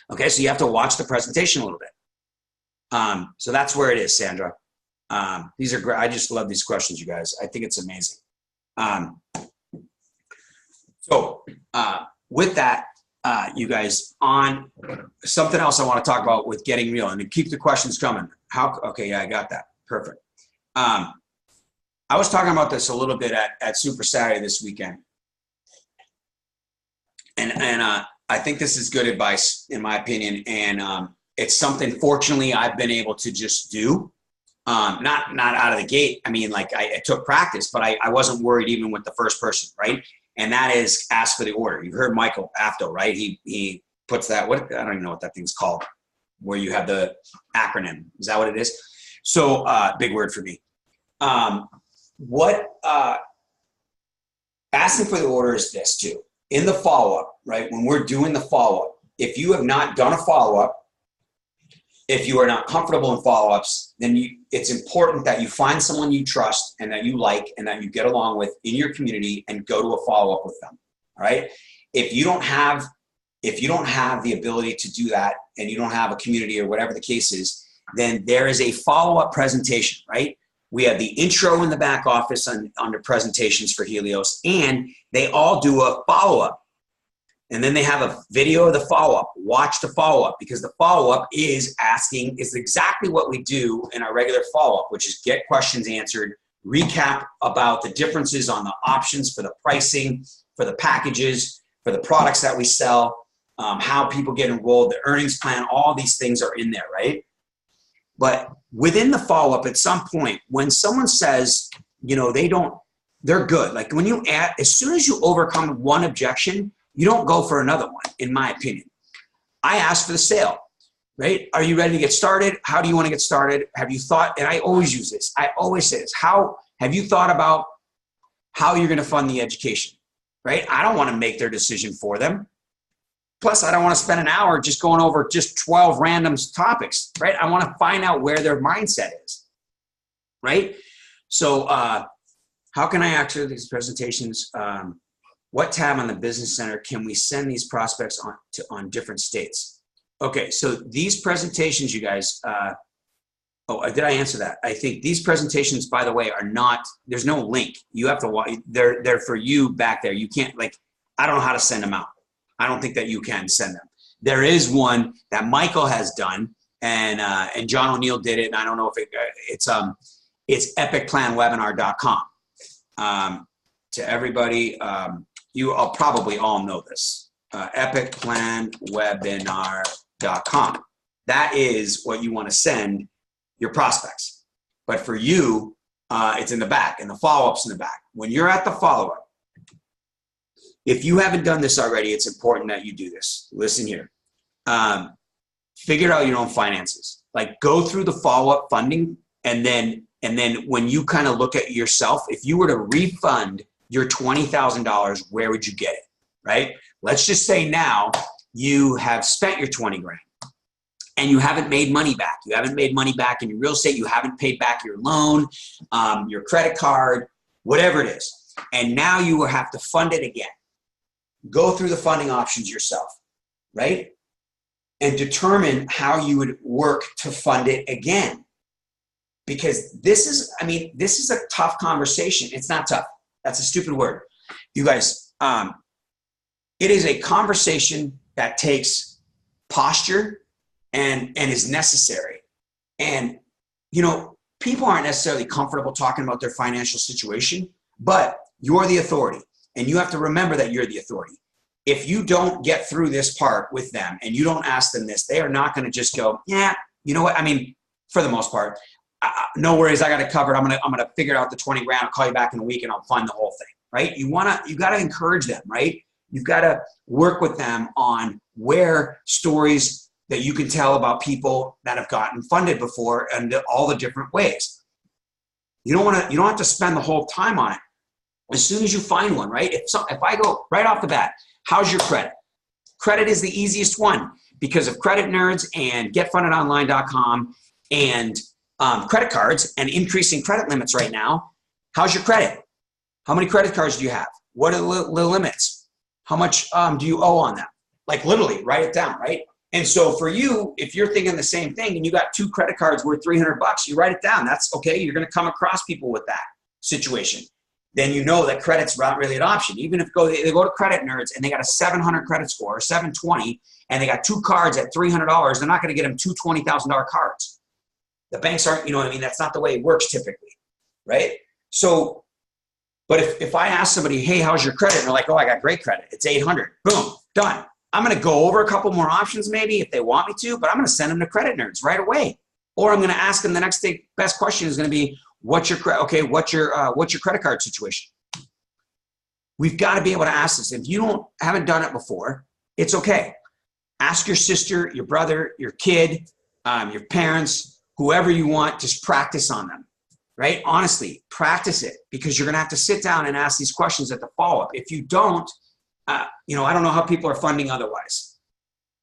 Okay, so you have to watch the presentation a little bit. So that's where it is, Sandra. These are great. I just love these questions, you guys. I think it's amazing. With that, you guys, on something else I want to talk about with getting real, and keep the questions coming. Okay, yeah, I got that. Perfect. I was talking about this a little bit at Super Saturday this weekend. And I think this is good advice, in my opinion. And it's something, fortunately, I've been able to just do. Not out of the gate. I mean, like I took practice, but I wasn't worried even with the first person, right? And that is ask for the order. You've heard Michael Afto, right? He puts that, I don't even know what that thing's called, where you have the acronym. Is that what it is? So big word for me. Asking for the order is this too. In the follow-up, right? When we're doing the follow-up, if you have not done a follow-up, if you are not comfortable in follow-ups, then it's important that you find someone you trust and that you like and that you get along with in your community and go to a follow-up with them. All right. If you don't have the ability to do that and you don't have a community or whatever the case is, then there is a follow-up presentation, right? We have the intro in the back office under presentations for Helios, and they all do a follow-up. And then they have a video of the follow-up. Watch the follow-up, because the follow-up is exactly what we do in our regular follow-up, which is get questions answered, recap about the differences on the options for the pricing, for the packages, for the products that we sell, how people get enrolled, the earnings plan, all these things are in there, right? But within the follow-up, at some point, when someone says, they're good. Like as soon as you overcome one objection, you don't go for another one, in my opinion. I ask for the sale. right? Are you ready to get started? How do you want to get started? Have you thought, and I always use this, I always say this, how have you thought about how you're going to fund the education, right? I don't want to make their decision for them. Plus, I don't want to spend an hour just going over just 12 random topics, right? I want to find out where their mindset is, right? So how can I access these presentations? What tab on the Business Center can we send these prospects on different states? Okay, so these presentations, you guys, did I answer that? I think these presentations, by the way, are not, there's no link. You have to watch, they're for you back there. You can't, like, I don't know how to send them out. I don't think that you can send them. There is one that Michael has done, and John O'Neill did it, and I don't know if it's epicplanwebinar.com. To everybody, you all probably all know this. Epicplanwebinar.com. That is what you want to send your prospects. But for you, it's in the back, and the follow-up's in the back. When you're at the follow-up, if you haven't done this already, it's important that you do this. Listen here. Figure out your own finances. Like, go through the follow-up funding, and then when you kind of look at yourself, if you were to refund your $20,000, where would you get it, right? Let's just say now you have spent your 20 grand and you haven't made money back. You haven't made money back in your real estate. You haven't paid back your loan, your credit card, whatever it is. And now you will have to fund it again. Go through the funding options yourself, right? And determine how you would work to fund it again. Because this is a tough conversation. It's not tough. That's a stupid word. You guys, it is a conversation that takes posture and is necessary. And, you know, people aren't necessarily comfortable talking about their financial situation, but you're the authority. And you have to remember that you're the authority. If you don't get through this part with them and you don't ask them this, they are not going to just go, yeah, you know what? I mean, for the most part, no worries, I got it covered. I'm gonna figure out the 20 grand. I'll call you back in a week and I'll fund the whole thing, right? You got to encourage them, right? You've got to work with them on where stories that you can tell about people that have gotten funded before and all the different ways. You don't have to spend the whole time on it. As soon as you find one, right? If I go right off the bat, how's your credit? Credit is the easiest one because of Credit Nerds and GetFundedOnline.com and credit cards and increasing credit limits right now. How's your credit? How many credit cards do you have? What are the limits? How much do you owe on them? Like, literally, write it down, right? And so for you, if you're thinking the same thing and you got 2 credit cards worth $300, you write it down. That's okay. You're going to come across people with that situation. Then you know that credit's not really an option. Even if they go to Credit Nerds and they got a 700 credit score or 720 and they got 2 cards at $300, they're not going to get them 2 $20,000 cards. The banks aren't, you know what I mean? That's not the way it works typically, right? So, but if I ask somebody, hey, how's your credit? And they're like, oh, I got great credit. It's 800. Boom, done. I'm going to go over a couple more options maybe if they want me to, but I'm going to send them to Credit Nerds right away. Or I'm going to ask them the next best question is going to be, what's your credit card situation? We've got to be able to ask this. If you haven't done it before, it's okay. Ask your sister, your brother, your kid, your parents, whoever you want, just practice on them, right? Honestly, practice it because you're going to have to sit down and ask these questions at the follow-up. If you don't, I don't know how people are funding otherwise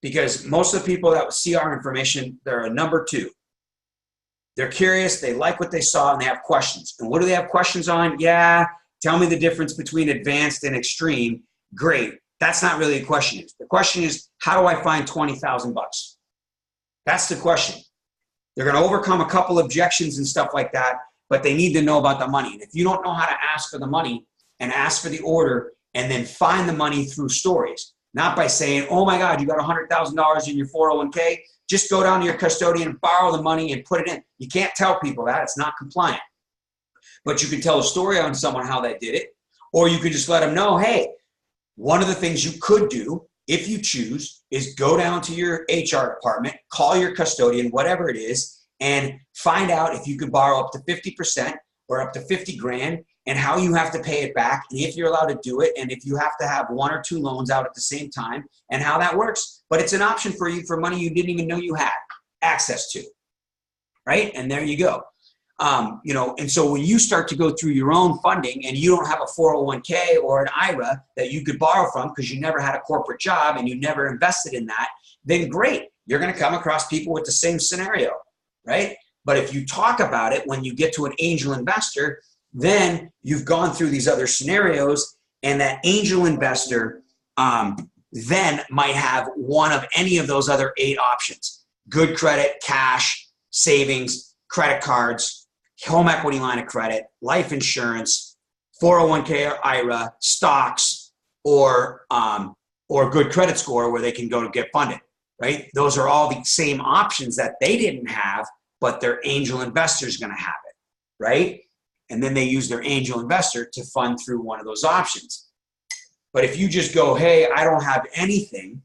because most of the people that see our information, they're a number 2. They're curious, they like what they saw, and they have questions. And what do they have questions on? Yeah, tell me the difference between advanced and extreme. Great. That's not really a question. The question is, how do I find $20,000? That's the question. They're going to overcome a couple objections and stuff like that, but they need to know about the money. And if you don't know how to ask for the money and ask for the order and then find the money through stories, not by saying, oh my God, you got $100,000 in your 401k, just go down to your custodian, borrow the money and put it in. You can't tell people that. It's not compliant. But you can tell a story on someone how they did it, or you could just let them know, hey, one of the things you could do if you choose, is go down to your HR department, call your custodian, whatever it is, and find out if you can borrow up to 50% or up to 50 grand and how you have to pay it back and if you're allowed to do it and if you have to have 1 or 2 loans out at the same time and how that works. But it's an option for you for money you didn't even know you had. access to, right? And there you go. You know, and so when you start to go through your own funding and you don't have a 401k or an IRA that you could borrow from because you never had a corporate job and you never invested in that, then great. You're going to come across people with the same scenario, right? But if you talk about it when you get to an angel investor, then you've gone through these other scenarios, and that angel investor then might have one of any of those other 8 options: good credit, cash, savings, credit cards, home equity line of credit, life insurance, 401k or IRA, stocks, or good credit score where they can go to get funded, right? Those are all the same options that they didn't have, but their angel investor is going to have it, right? And then they use their angel investor to fund through one of those options. But if you just go, hey, I don't have anything,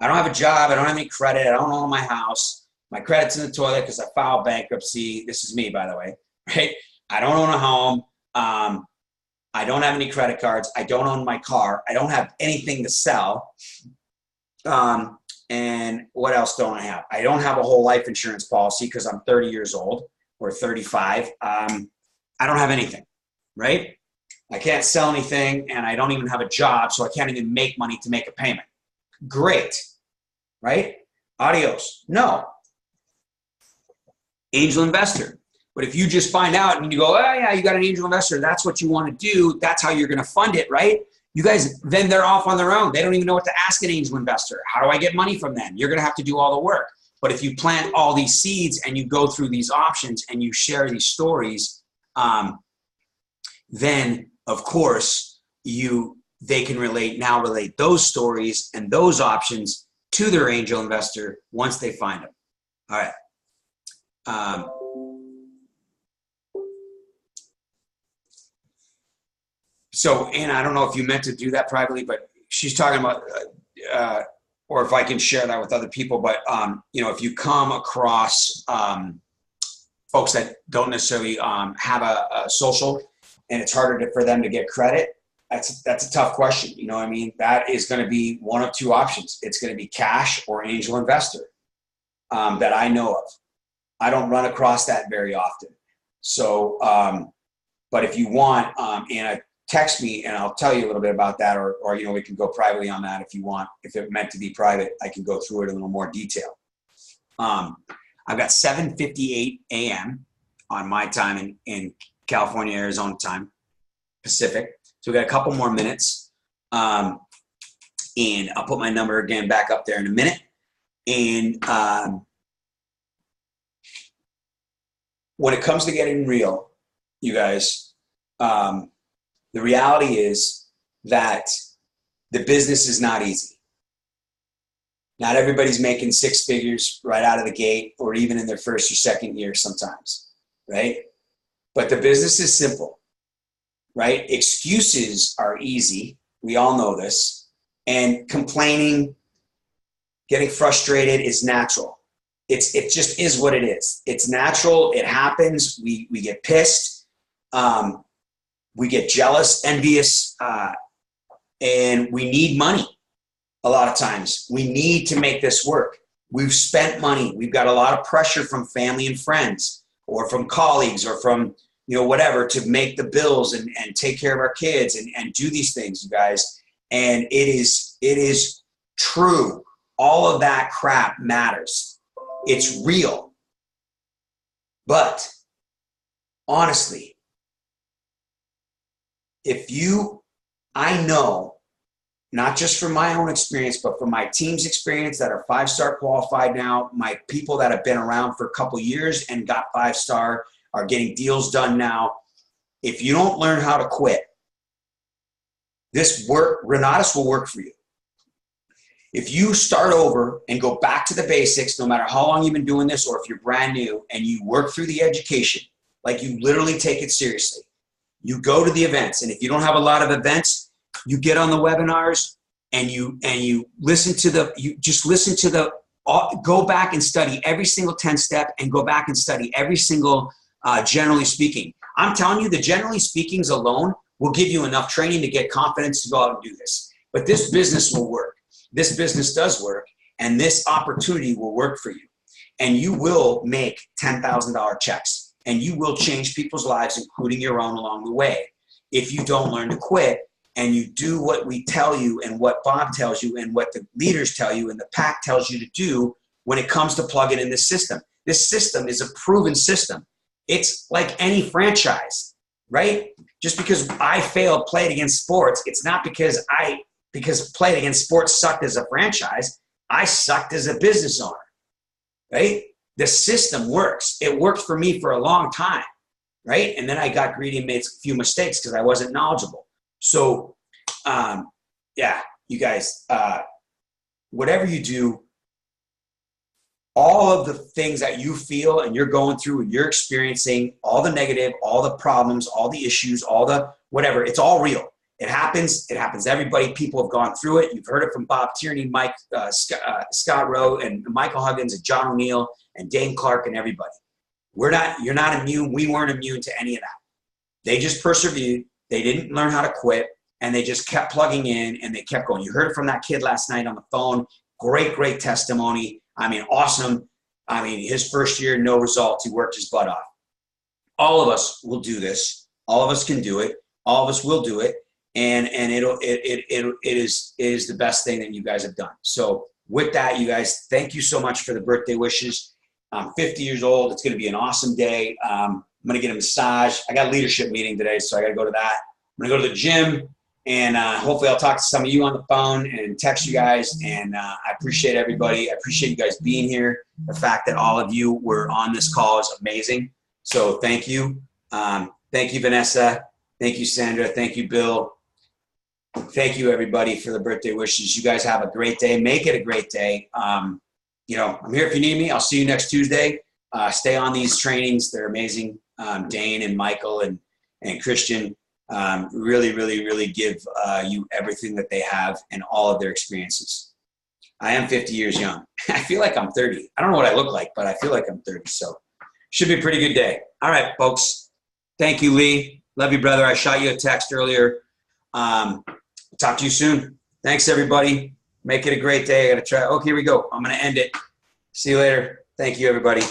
I don't have a job, I don't have any credit, I don't own my house, my credit's in the toilet because I filed bankruptcy. This is me, by the way, right? I don't own a home. I don't have any credit cards. I don't own my car. I don't have anything to sell. And what else don't I have? I don't have a whole life insurance policy because I'm 30 years old or 35. I don't have anything, right? I can't sell anything, and I don't even have a job, so I can't even make money to make a payment. Great, right? Adios. No. Angel investor. But if you just find out and you go, oh yeah, you got an angel investor, that's what you want to do, that's how you're going to fund it, right? You guys, then they're off on their own. They don't even know what to ask an angel investor. How do I get money from them? You're going to have to do all the work. But if you plant all these seeds and you go through these options and you share these stories, then of course they can relate those stories and those options to their angel investor once they find them. All right. So, Anna, I don't know if you meant to do that privately, but she's talking about, or if I can share that with other people, but, you know, if you come across folks that don't necessarily have a social and it's harder for them to get credit, that's a tough question. You know what I mean? That is going to be one of 2 options. It's going to be cash or angel investor that I know of. I don't run across that very often. So, but if you want, Anna, text me and I'll tell you a little bit about that, or you know, we can go privately on that if you want. If it meant to be private, I can go through it in a little more detail. I've got 7:58 a.m. on my time in California, Arizona time, Pacific. So we got a couple more minutes. And I'll put my number again back up there in a minute. And when it comes to getting real, you guys, the reality is that the business is not easy. Not everybody's making 6 figures right out of the gate or even in their first or second year sometimes, right? But the business is simple, right? Excuses are easy. We all know this. And complaining, getting frustrated is natural. It just is what it is. It's natural. It happens. We get pissed. We get jealous, envious, and we need money a lot of times. We need to make this work. We've spent money. We've got a lot of pressure from family and friends or from colleagues or from, you know, whatever, to make the bills and take care of our kids and do these things, you guys. And it is true. All of that crap matters. It's real. But honestly, I know, not just from my own experience, but from my team's experience that are 5-star qualified now, my people that have been around for a couple years and got 5-star are getting deals done now. If you don't learn how to quit, Renatus will work for you. If you start over and go back to the basics, no matter how long you've been doing this or if you're brand new, and you work through the education, like you literally take it seriously. You go to the events, and if you don't have a lot of events, you get on the webinars and you listen to go back and study every single 10-step and go back and study every single generally speaking. I'm telling you, the generally speakings alone will give you enough training to get confidence to go out and do this. But this business will work. This business does work. and this opportunity will work for you. And you will make $10,000 checks, and you will change people's lives, including your own, along the way. If you don't learn to quit and you do what we tell you and what Bob tells you and what the leaders tell you and the pack tells you to do when it comes to plugging in this system. This system is a proven system. It's like any franchise, right? Just because I failed playing against sports, it's not because playing against sports sucked as a franchise. I sucked as a business owner, right? The system works. It worked for me for a long time, right? And then I got greedy and made a few mistakes because I wasn't knowledgeable. So, yeah, you guys, whatever you do, all of the things that you feel and you're going through and you're experiencing, all the negative, all the problems, all the issues, all the whatever, it's all real. It happens. It happens to everybody. People have gone through it. You've heard it from Bob Tierney, Scott Rowe, and Michael Huggins, and John O'Neill, and Dane Clark, and everybody. You're not immune. We weren't immune to any of that. They just persevered. They didn't learn how to quit, and they just kept plugging in, and they kept going. You heard it from that kid last night on the phone. Great testimony. I mean, awesome. I mean, his first year, no results. He worked his butt off. All of us will do this. All of us can do it. All of us will do it. And it is the best thing that you guys have done. So with that, you guys, thank you so much for the birthday wishes. I'm 50 years old. It's going to be an awesome day. I'm going to get a massage. I got a leadership meeting today, so I got to go to that. I'm going to go to the gym, and hopefully I'll talk to some of you on the phone and text you guys. And I appreciate everybody. I appreciate you guys being here. The fact that all of you were on this call is amazing. So thank you. Thank you, Vanessa. Thank you, Sandra. Thank you, Bill. Thank you, everybody, for the birthday wishes. You guys have a great day. Make it a great day. I'm here if you need me. I'll see you next Tuesday. Stay on these trainings. They're amazing. Dane and Michael and Christian really give you everything that they have and all of their experiences. I am 50 years young. I feel like I'm 30. I don't know what I look like, but I feel like I'm 30. So should be a pretty good day. All right, folks. Thank you, Lee. Love you, brother. I shot you a text earlier. Talk to you soon. Thanks, everybody. Make it a great day. I got to try. Oh, here we go. I'm going to end it. See you later. Thank you, everybody.